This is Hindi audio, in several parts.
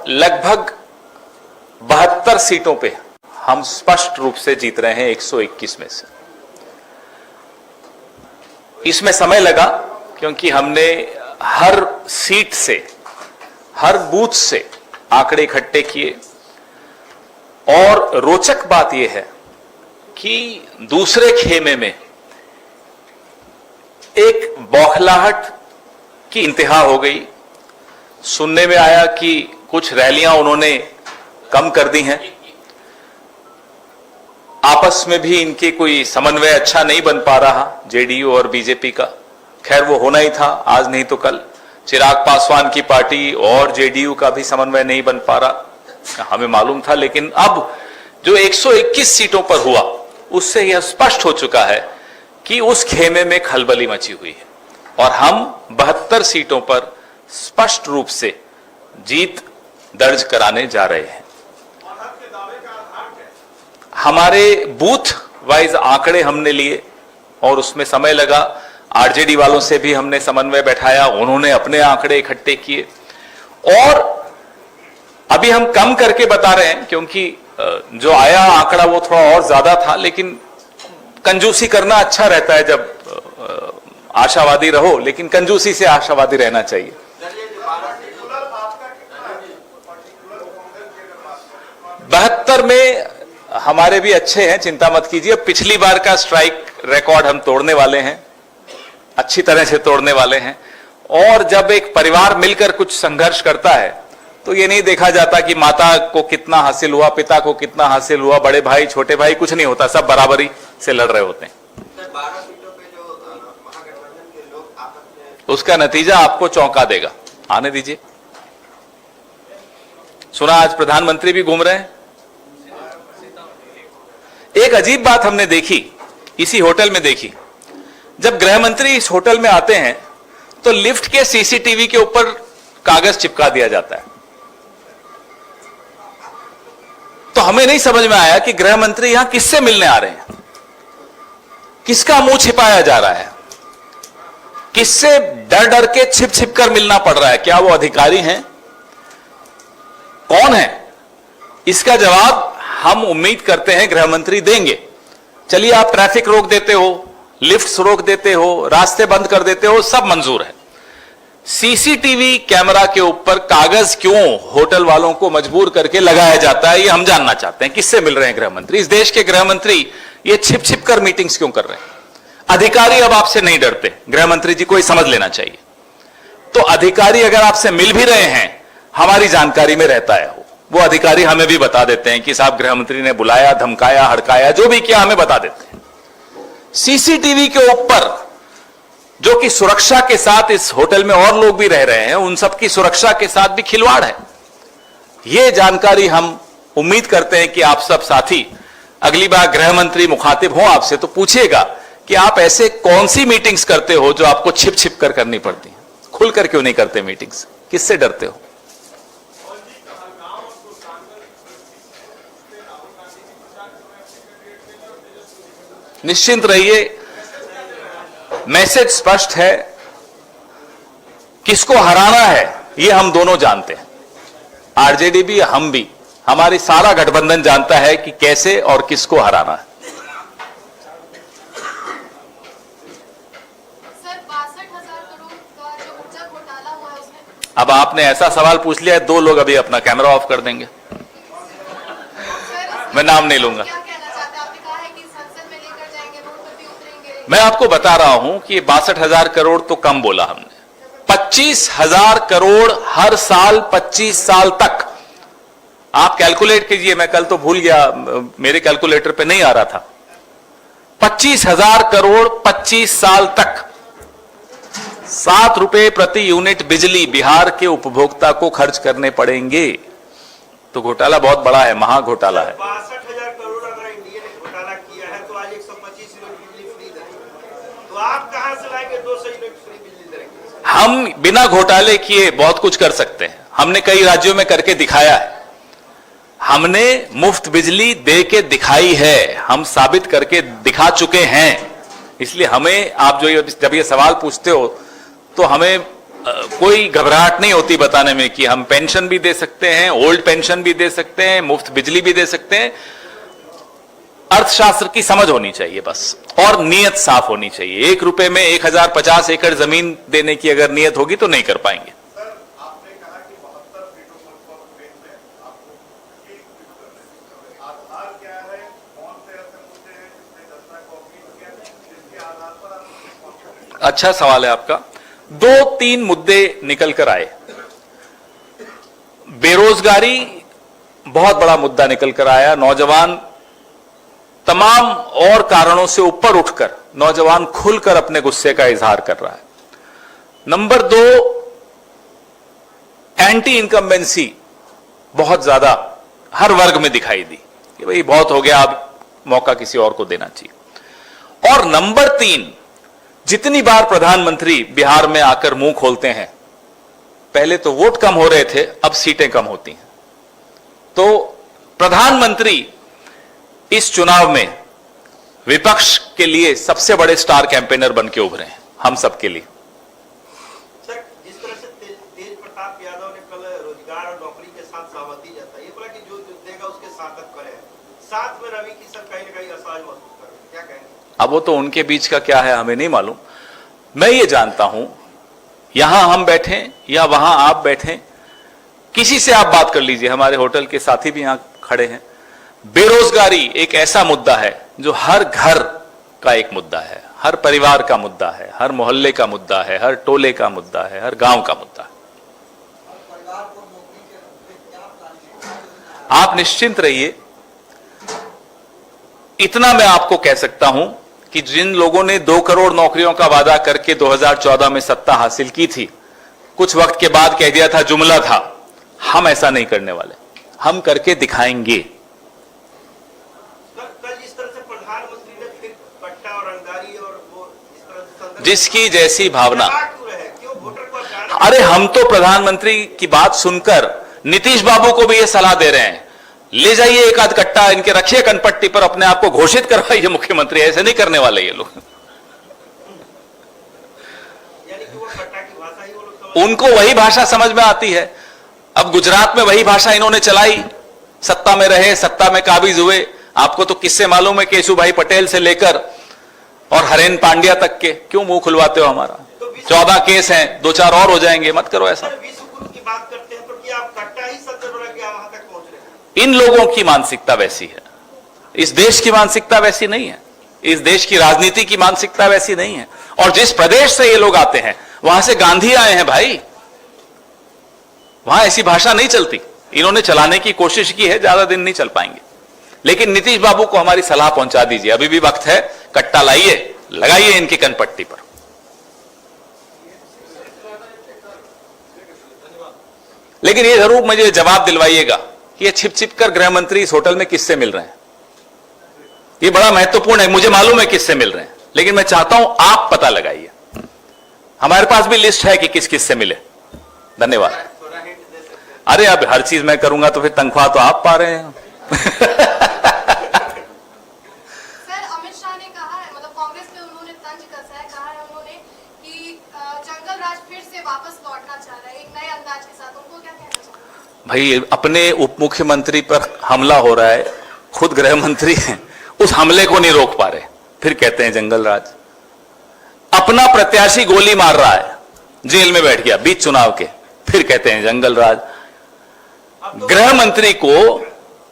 और लगभग 72 सीटों पे हम स्पष्ट रूप से जीत रहे हैं 121 में से। इसमें समय लगा क्योंकि हमने हर सीट से, हर बूथ से आंकड़े इकट्ठे किए और रोचक बात यह है कि दूसरे खेमे में एक बौखलाहट की इंतहा हो गई। सुनने में आया कि कुछ रैलियां उन्होंने कम कर दी हैं, आपस में भी इनके कोई समन्वय अच्छा नहीं बन पा रहा जेडीयू और बीजेपी का। खैर वो होना ही था, आज नहीं तो कल। चिराग पासवान की पार्टी और जेडीयू का भी समन्वय नहीं बन पा रहा, हमें मालूम था। लेकिन अब जो 121 सीटों पर हुआ उससे यह स्पष्ट हो चुका है कि उस खेमे में खलबली मची हुई है और हम 72 सीटों पर स्पष्ट रूप से जीत दर्ज कराने जा रहे हैं। हमारे बूथ वाइज आंकड़े हमने लिए और उसमें समय लगा। आरजेडी वालों से भी हमने समन्वय बैठाया, उन्होंने अपने आंकड़े इकट्ठे किए और अभी हम कम करके बता रहे हैं क्योंकि जो आया आंकड़ा वो थोड़ा और ज्यादा था। लेकिन कंजूसी करना अच्छा रहता है, जब आशावादी रहो, लेकिन कंजूसी से आशावादी रहना चाहिए। बहत्तर में हमारे भी अच्छे हैं, चिंता मत कीजिए। पिछली बार का स्ट्राइक रिकॉर्ड हम तोड़ने वाले हैं, अच्छी तरह से तोड़ने वाले हैं। और जब एक परिवार मिलकर कुछ संघर्ष करता है तो ये नहीं देखा जाता कि माता को कितना हासिल हुआ, पिता को कितना हासिल हुआ, बड़े भाई छोटे भाई, कुछ नहीं होता, सब बराबरी से लड़ रहे होते हैं। उसका नतीजा आपको चौंका देगा, आने दीजिए। सुना आज प्रधानमंत्री भी घूम रहे हैं। एक अजीब बात हमने देखी, इसी होटल में देखी। जब गृह मंत्री इस होटल में आते हैं तो लिफ्ट के सीसीटीवी के ऊपर कागज चिपका दिया जाता है। तो हमें नहीं समझ में आया कि गृह मंत्री यहां किससे मिलने आ रहे हैं, किसका मुंह छिपाया जा रहा है, किससे डर डर के छिप छिप कर मिलना पड़ रहा है। क्या वो अधिकारी हैं, कौन है? इसका जवाब हम उम्मीद करते हैं गृह मंत्री देंगे। चलिए, आप ट्रैफिक रोक देते हो, लिफ्ट्स रोक देते हो, रास्ते बंद कर देते हो, सब मंजूर है। सीसीटीवी कैमरा के ऊपर कागज क्यों होटल वालों को मजबूर करके लगाया जाता है, ये हम जानना चाहते हैं। किससे मिल रहे हैं गृह मंत्री? इस देश के गृह मंत्री ये छिप छिप कर मीटिंग्स क्यों कर रहे हैं? अधिकारी अब आपसे नहीं डरते, गृह मंत्री जी को ये समझ लेना चाहिए। तो अधिकारी अगर आपसे मिल भी रहे हैं, हमारी जानकारी में रहता है, वो अधिकारी हमें भी बता देते हैं कि साहब गृह मंत्री ने बुलाया, धमकाया, हड़काया, जो भी किया हमें बता देते हैं। सीसीटीवी के ऊपर, जो कि सुरक्षा के साथ, इस होटल में और लोग भी रह रहे हैं, उन सबकी सुरक्षा के साथ भी खिलवाड़ है। यह जानकारी हम उम्मीद करते हैं कि आप सब साथी अगली बार गृह मंत्री मुखातिब हो आपसे तो पूछिएगा कि आप ऐसे कौन सी मीटिंग्स करते हो जो आपको छिप छिप कर करनी पड़ती है, खुलकर क्यों नहीं करते मीटिंग्स, किससे डरते हो? निश्चिंत रहिए, मैसेज स्पष्ट है। किसको हराना है ये हम दोनों जानते हैं, आरजेडी भी, हम भी, हमारी सारा गठबंधन जानता है कि कैसे और किसको हराना है। सर, 62,000 करोड़ का जो ऊर्जा घोटाला हुआ है उसमें, अब आपने ऐसा सवाल पूछ लिया है, 2 लोग अभी अपना कैमरा ऑफ कर देंगे। मैं नाम नहीं लूंगा। मैं आपको बता रहा हूं कि 62,000 करोड़ तो कम बोला हमने, 25,000 करोड़ हर साल 25 साल तक। आप कैलकुलेट कीजिए, मैं कल तो भूल गया, मेरे कैलकुलेटर पे नहीं आ रहा था। 25,000 करोड़ 25 साल तक, 7 रुपए प्रति यूनिट बिजली बिहार के उपभोक्ता को खर्च करने पड़ेंगे। तो घोटाला बहुत बड़ा है, महा घोटाला है। 62,000 करोड़ अगर इंडिया ने घोटाला किया है तो आज 125 यूनिट बिजली फ्री देंगे, तो आप कहां से लाएंगे 200 यूनिट फ्री बिजली देंगे? हम बिना घोटाले किए बहुत कुछ कर सकते हैं, हमने कई राज्यों में करके दिखाया है। हमने मुफ्त बिजली दे के दिखाई है, हम साबित करके दिखा चुके हैं। इसलिए हमें, आप जो जब ये सवाल पूछते हो तो हमें कोई घबराहट नहीं होती बताने में कि हम पेंशन भी दे सकते हैं, ओल्ड पेंशन भी दे सकते हैं, मुफ्त बिजली भी दे सकते हैं। अर्थशास्त्र की समझ होनी चाहिए बस, और नीयत साफ होनी चाहिए। 1 रुपए में 1050 एकड़ जमीन देने की अगर नीयत होगी तो नहीं कर पाएंगे। सर, आपने कहा कि 72 सीटों पर ट्रेन में आपको ठीक करने हैं। आधार क्या है, कौन से ऐसे मुद्दे हैं जिसने जनता को अपील किया, जिसके आधार पर आप उससे कॉन्फिडेंस? अच्छा सवाल है आपका। 2-3 मुद्दे निकल कर आए। बेरोजगारी बहुत बड़ा मुद्दा निकल कर आया। नौजवान तमाम और कारणों से ऊपर उठकर नौजवान खुलकर अपने गुस्से का इजहार कर रहा है। नंबर 2, एंटी इनकम्बेंसी बहुत ज्यादा हर वर्ग में दिखाई दी कि भाई बहुत हो गया, अब मौका किसी और को देना चाहिए। और नंबर 3, जितनी बार प्रधानमंत्री बिहार में आकर मुंह खोलते हैं, पहले तो वोट कम हो रहे थे, अब सीटें कम होती हैं। तो प्रधानमंत्री इस चुनाव में विपक्ष के लिए सबसे बड़े स्टार कैंपेनर बन के उभरे हैं, हम सबके लिए। सर, जिस तरह से तेज प्रताप यादव ने कल रोजगार और नौकरी के साथ सहमति जताई, ये बोला कि जो देगा उसके साथ करे, साथ में रवि किशन कहीं ना कहीं असहज महसूस कर रहे हैं, क्या कहेंगे? अब वो तो उनके बीच का क्या है हमें नहीं मालूम। मैं ये जानता हूं, यहां हम बैठे या वहां आप बैठे, किसी से आप बात कर लीजिए, हमारे होटल के साथी भी यहां खड़े हैं, बेरोजगारी एक ऐसा मुद्दा है जो हर घर का एक मुद्दा है, हर परिवार का मुद्दा है, हर मोहल्ले का मुद्दा है, हर टोले का मुद्दा है, हर गांव का मुद्दा है। आप निश्चिंत रहिए, इतना मैं आपको कह सकता हूं कि जिन लोगों ने 2 करोड़ नौकरियों का वादा करके 2014 में सत्ता हासिल की थी, कुछ वक्त के बाद कह दिया था जुमला था, हम ऐसा नहीं करने वाले, हम करके दिखाएंगे। कल जिस तरह से प्रधानमंत्री ने फिर पट्टा और रंगदारी और वो इस तरह से संदर्भ जिसकी जैसी भावना। क्यों रहे? क्यों वोटर को अचानक? अरे हम तो प्रधानमंत्री की बात सुनकर नीतीश बाबू को भी ये सलाह दे रहे हैं, ले जाइए एक आध कट्टा इनके, रखिए कनपट्टी पर, अपने आप को घोषित करवाइए मुख्यमंत्री। ऐसे नहीं करने वाले ये लोग। यानी कि वो पट्टा की भाषा ही वो लोग समझ, उनको वही भाषा समझ में आती है। अब गुजरात में वही भाषा इन्होंने चलाई, सत्ता में रहे, सत्ता में काबिज हुए। आपको तो किससे मालूम है, केशुभाई पटेल से लेकर और हरेन पांड्या तक के। क्यों मुंह खुलवाते हो हमारा? 14 केस हैं, 2-4 और हो जाएंगे, मत करो ऐसा। विश्व गुरु की बात करते हैं तो क्या आप कट्टा ही संदर्भ रख के वहां तक पहुंच रहे हैं? इन लोगों की मानसिकता वैसी है, इस देश की मानसिकता वैसी नहीं है, इस देश की राजनीति की मानसिकता वैसी नहीं है। और जिस प्रदेश से ये लोग आते हैं, वहां से गांधी आए हैं भाई, वहां ऐसी भाषा नहीं चलती। इन्होंने चलाने की कोशिश की है, ज्यादा दिन नहीं चल पाएंगे। लेकिन नीतीश बाबू को हमारी सलाह पहुंचा दीजिए, अभी भी वक्त है, कट्टा लाइए, लगाइए इनकी कनपट्टी पर। लेकिन ये जरूर मुझे जवाब दिलवाइएगा कि ये छिप छिप कर गृह मंत्री इस होटल में किससे मिल रहे हैं। ये बड़ा महत्वपूर्ण है, मुझे मालूम है किससे मिल रहे हैं, लेकिन मैं चाहता हूं आप पता लगाइए। हमारे पास भी लिस्ट है कि किस किस से मिले। धन्यवाद। थोड़ा हिंट दे सकते हैं? अरे अब हर चीज मैं करूंगा तो फिर तनख्वाह तो आप पा रहे हैं। सर, अमित शाह ने कहा है, मतलब कांग्रेस पे उन्होंने तंज कसा है, कहा है उन्होंने कि जंगल राज फिर से वापस लौटना चाह रहा है एक नए अंदाज के साथ। उनको क्या कहना चाहिए? भाई अपने उप मुख्यमंत्री पर हमला हो रहा है, खुद गृह मंत्री हैं, उस हमले को नहीं रोक पा रहे, फिर कहते हैं जंगल राज। अपना प्रत्याशी गोली मार रहा है, जेल में बैठ गया बीच चुनाव के, फिर कहते हैं जंगल राज। गृह मंत्री को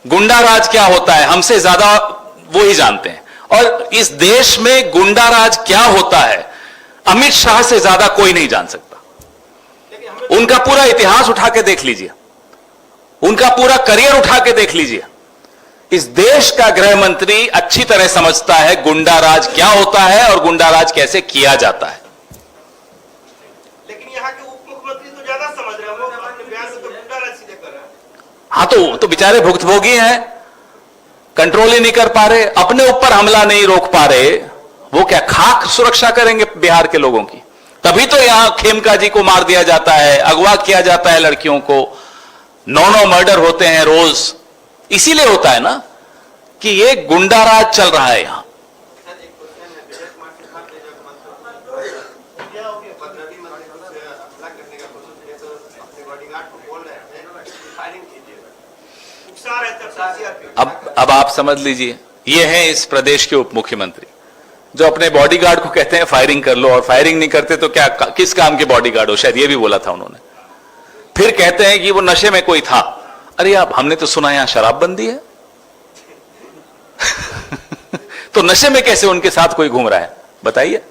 गुंडा राज क्या होता है हमसे ज्यादा वो ही जानते हैं, और इस देश में गुंडा राज क्या होता है अमित शाह से ज्यादा कोई नहीं जान सकता। लेकिन हमें उनका पूरा इतिहास उठा के देख लीजिए, उनका पूरा करियर उठा के देख लीजिए। इस देश का गृह मंत्री अच्छी तरह समझता है गुंडा राज क्या होता है और गुंडा राज कैसे किया जाता है। लेकिन यहाँ के उप मुख्यमंत्री तो ज्यादा समझ रहे हैं, वो अपने बयान में तो गुंडा राज सीधे कर रहे हैं। हाँ तो बेचारे भुक्तभोगी हैं, कंट्रोल ही नहीं कर पा रहे, अपने ऊपर हमला नहीं रोक पा रहे, वो क्या खाक सुरक्षा करेंगे बिहार के लोगों की? तभी तो यहां खेमका जी को मार दिया जाता है, अगवा किया जाता है लड़कियों को, 9 मर्डर होते हैं रोज। इसीलिए होता है ना कि ये गुंडा राज चल रहा है यहां। नुकसान है तब सीआरपीएफ। अब आप समझ लीजिए, ये हैं इस प्रदेश के उप मुख्यमंत्री जो अपने बॉडीगार्ड को कहते हैं फायरिंग कर लो, और फायरिंग नहीं करते तो क्या किस काम के बॉडीगार्ड हो, शायद ये भी बोला था उन्होंने। फिर कहते हैं कि वो नशे में कोई था। अरे आप, हमने तो सुना यहां शराबबंदी है तो नशे में कैसे उनके साथ कोई घूम रहा है, बताइए।